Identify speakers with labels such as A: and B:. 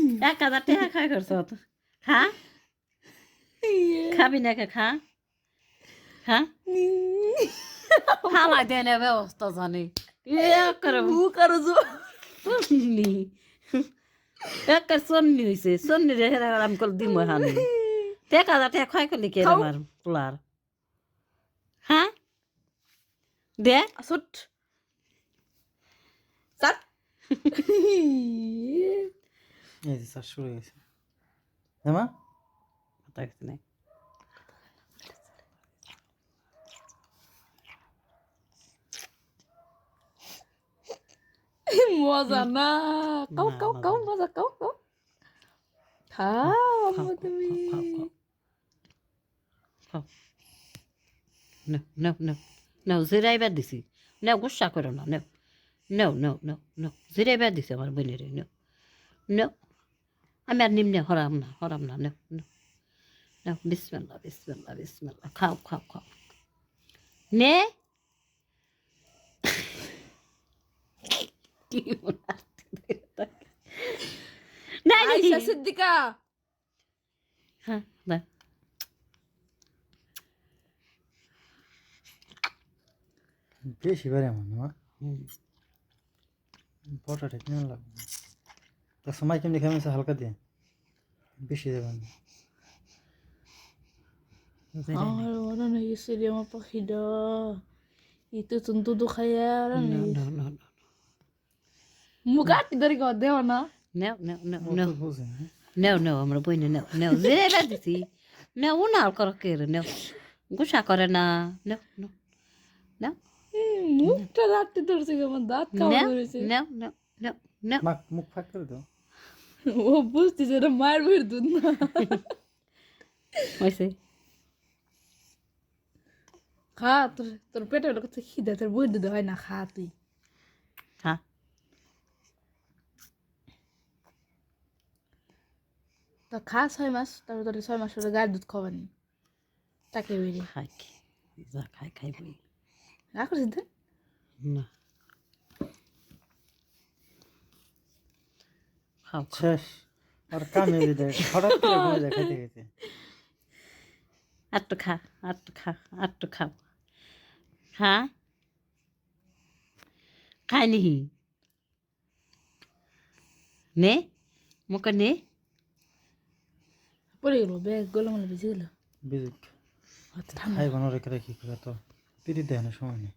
A: 1,000 টাকা খাই করছ খা খাবি নাকি খা খা ফালাই দেয় না ব্যবস্থা জানি
B: মুখ আরো জোর
A: চন্নি একটা চন্নি হয়েছে চন্নি রেখে আমি কল দিম হানি 1,000 টাকা খাই করলি কে আমার পোলার হ্যাঁ দে
B: আসট সাত
C: এই যে স্যার শুরু হয়েছে জামা
A: কথা কিছু নাই
B: মজা না কাউ
A: না,
B: কাউ
A: মজা
B: কাউ
A: না।
B: মজা কাউ কাউ খাও আম্মু তুমি
A: খাও No, no, no. No, জিরাইবার দিছি নেও গুসা করো না নেও নেও নেও নেও নেও জিরাইবার দিছি আমার বোনের নেও নেও আমি আর নিম্নে হরাম না নেও নেও নেও বিসমিল্লাহ বিসমিল্লাহ বিসমিল্লাহ খাও খাও খাও নে কি না
B: আয়েশা সিদ্দিকা
A: হ্যাঁ না
C: বেশি বারে আমার না
A: হুম
C: বড়টা ঠিক না লাগবে তো সময় কেমনি খাইছে হালকা দিয়ে বেশি দেবেন না
B: আমার মনে হয়ে গেছে রে আমার পাখিটা itu tentu খাইয়া
A: No, no, no, no.
B: মুখ আটকে ধরে কর দেও না
A: No, no, no,
C: ও
A: no.
C: তো বুঝে না
A: No, no, আমার বই না, no, no. জিরাইবার দিছি No, উনাল কর কে no. গুসা করে না No, no, no.
B: মুখটা আটকে ধরছে আমার দাঁত
A: No,
B: কামড় ধরেছে
A: no, no, no, no.
C: মুখ ফাঁক করে দাও
B: ও বুঝতেছে এটা মায়ের বের দুধ না
A: হয়েছে
B: খা তোর তোর পেটে লোক খিদে তোর বই দুধ হয় না খা তুই
A: হ্যাঁ
B: তা খা 6 মাস তারপর তোর 6 মাস পরে গায়ের দুধ খাওয়ানি তাকে বেরিয়ে
A: খাই যা খাই বই
B: রাখো সিদ্ধে
A: না খাও খাও
C: শেষ আর কামে দেয় হঠাৎ করে ঘুরে যায় খাইতে খাইতে
A: আটটু খা আটটু খাও হ্যাঁ খাই নিহি নে মুখে নে
B: পড়ে গেল ব্যাগ গোলামালে ভিজে গেল
C: বিজুক
B: ঠান্ডা
C: খাই বানো রেখে রাখি করে তো পিড়ি দেয় না সময় নেই